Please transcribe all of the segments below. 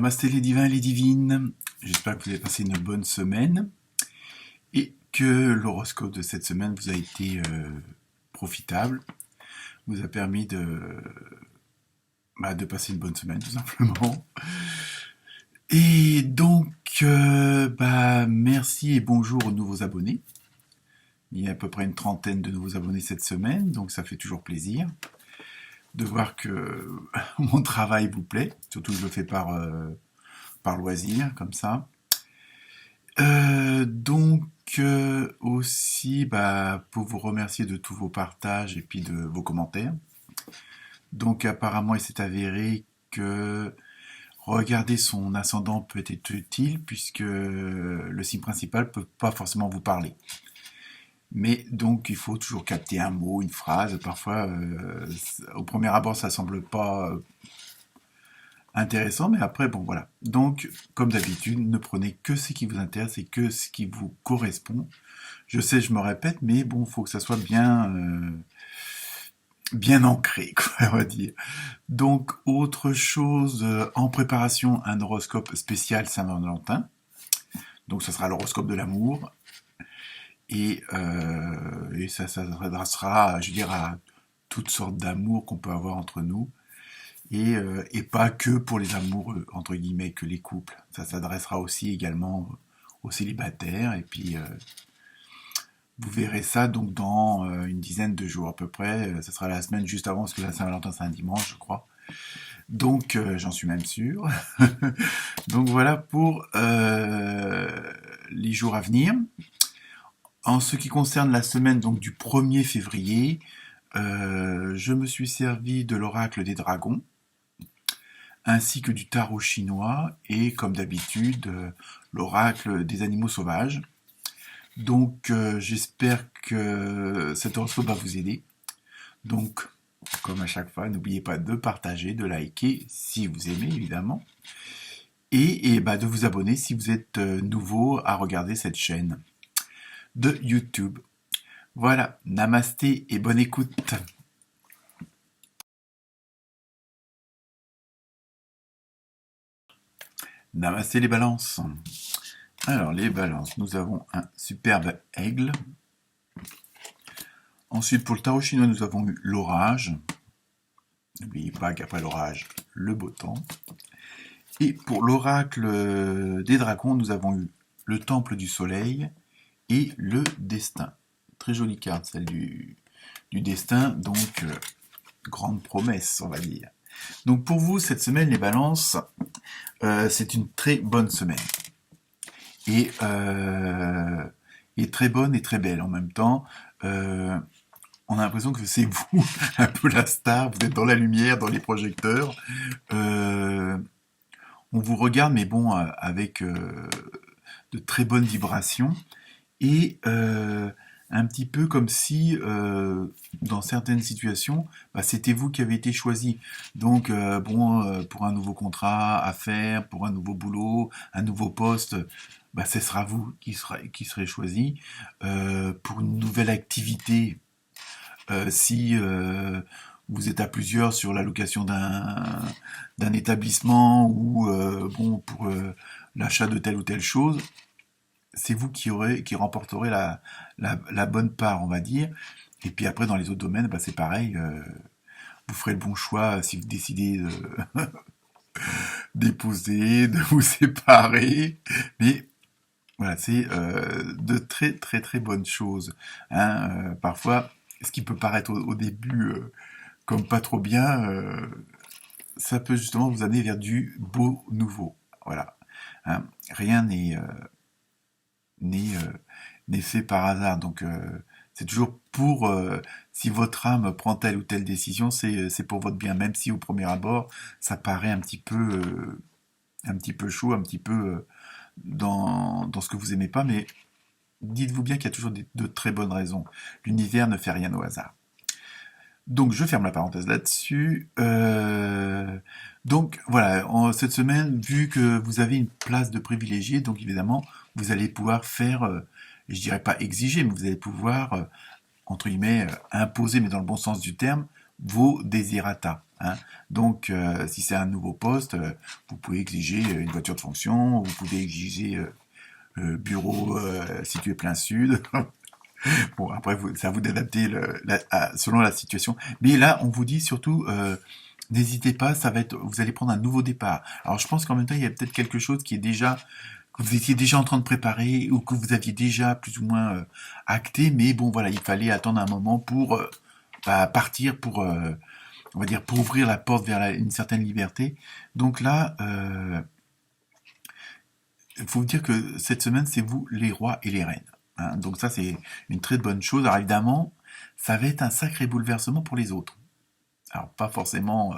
Namasté les divins et les divines, j'espère que vous avez passé une bonne semaine et que l'horoscope de cette semaine vous a été profitable, vous a permis de passer une bonne semaine tout simplement. Et donc, merci et bonjour aux nouveaux abonnés. Il y a à peu près une trentaine de nouveaux abonnés cette semaine, donc ça fait toujours plaisir de voir que mon travail vous plaît, surtout que je le fais par loisir, comme ça. Aussi, pour vous remercier de tous vos partages et puis de vos commentaires. Donc apparemment, il s'est avéré que regarder son ascendant peut être utile puisque le signe principal peut pas forcément vous parler. Mais donc il faut toujours capter un mot, une phrase. Parfois, au premier abord, ça semble pas intéressant, mais après, bon voilà. Donc, comme d'habitude, ne prenez que ce qui vous intéresse et que ce qui vous correspond. Je sais, je me répète, mais bon, il faut que ça soit bien ancré, quoi, on va dire. Donc, autre chose, en préparation, un horoscope spécial Saint-Valentin. Donc, ça sera l'horoscope de l'amour. Et ça s'adressera, je veux dire, à toutes sortes d'amours qu'on peut avoir entre nous. Et pas que pour les amoureux, entre guillemets, que les couples. Ça s'adressera aussi également aux célibataires. Et puis, vous verrez ça donc dans une dizaine de jours à peu près. Ça sera la semaine juste avant, parce que la Saint-Valentin, c'est un dimanche, je crois. Donc, j'en suis même sûr. Donc, voilà pour les jours à venir. En ce qui concerne la semaine donc du 1er février, je me suis servi de l'oracle des dragons, ainsi que du tarot chinois, et comme d'habitude, l'oracle des animaux sauvages. Donc j'espère que cet horoscope va vous aider. Donc, comme à chaque fois, n'oubliez pas de partager, de liker, si vous aimez évidemment, et de vous abonner si vous êtes nouveau à regarder cette chaîne de YouTube. Voilà, namasté et bonne écoute. Namasté les balances. Alors les balances, nous avons un superbe aigle. Ensuite pour le tarot chinois, nous avons eu l'orage. N'oubliez pas qu'après l'orage, le beau temps. Et pour l'oracle des dragons, nous avons eu le temple du soleil et le destin. Très jolie carte, celle du destin, donc grande promesse, on va dire. Donc pour vous, cette semaine, les balances, c'est une très bonne semaine. Et très bonne et très belle en même temps. On a l'impression que c'est vous, un peu la star, vous êtes dans la lumière, dans les projecteurs. On vous regarde, mais bon, avec de très bonnes vibrations. Et un petit peu comme si, dans certaines situations, c'était vous qui avez été choisi. Donc, pour un nouveau contrat à faire, pour un nouveau boulot, un nouveau poste, ce sera vous qui serez choisi. Pour une nouvelle activité, si vous êtes à plusieurs sur la location d'un établissement ou pour l'achat de telle ou telle chose, c'est vous qui remporterez la bonne part, on va dire. Et puis après, dans les autres domaines, c'est pareil. Vous ferez le bon choix si vous décidez d'épouser, de vous séparer. Mais voilà, c'est de très très très bonnes choses. Parfois, ce qui peut paraître au début comme pas trop bien, ça peut justement vous amener vers du beau nouveau. Voilà. Rien n'est fait par hasard. Donc c'est toujours pour si votre âme prend telle ou telle décision, c'est pour votre bien, même si au premier abord ça paraît un petit peu chaud, un petit peu dans ce que vous aimez pas, mais dites-vous bien qu'il y a toujours de très bonnes raisons. L'univers ne fait rien au hasard. Donc je ferme la parenthèse là-dessus. Donc voilà, cette semaine, vu que vous avez une place de privilégié, donc évidemment, vous allez pouvoir faire, je dirais pas exiger, mais vous allez pouvoir, entre guillemets, imposer, mais dans le bon sens du terme, vos désirata. hein. Donc, si c'est un nouveau poste, vous pouvez exiger une voiture de fonction, vous pouvez exiger bureau situé plein sud. Bon, après, c'est à vous d'adapter selon la situation. Mais là, on vous dit surtout, n'hésitez pas, vous allez prendre un nouveau départ. Alors, je pense qu'en même temps, il y a peut-être quelque chose qui est déjà, que vous étiez déjà en train de préparer ou que vous aviez déjà plus ou moins acté. Mais bon, voilà, il fallait attendre un moment pour partir, on va dire, pour ouvrir la porte vers une certaine liberté. Donc là, il faut vous dire que cette semaine, c'est vous les rois et les reines, hein. Donc ça, c'est une très bonne chose. Alors évidemment, ça va être un sacré bouleversement pour les autres. Alors pas forcément...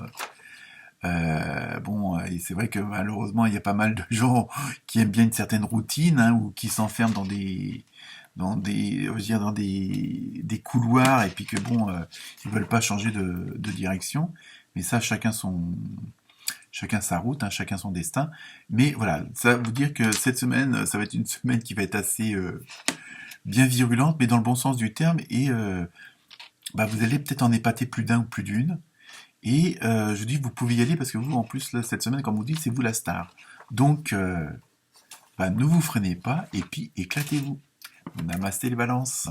bon, et c'est vrai que malheureusement, il y a pas mal de gens qui aiment bien une certaine routine, hein, ou qui s'enferment je veux dire, dans des couloirs, et puis que bon, ils veulent pas changer de direction. Mais ça, chacun sa route, hein, chacun son destin. Mais voilà, ça va vous dire que cette semaine, ça va être une semaine qui va être assez bien virulente, mais dans le bon sens du terme, et vous allez peut-être en épater plus d'un ou plus d'une. Et je dis, vous pouvez y aller parce que vous, en plus, là, cette semaine, comme vous dites, c'est vous la star. Donc, ne vous freinez pas et puis éclatez-vous. Namasté les balances.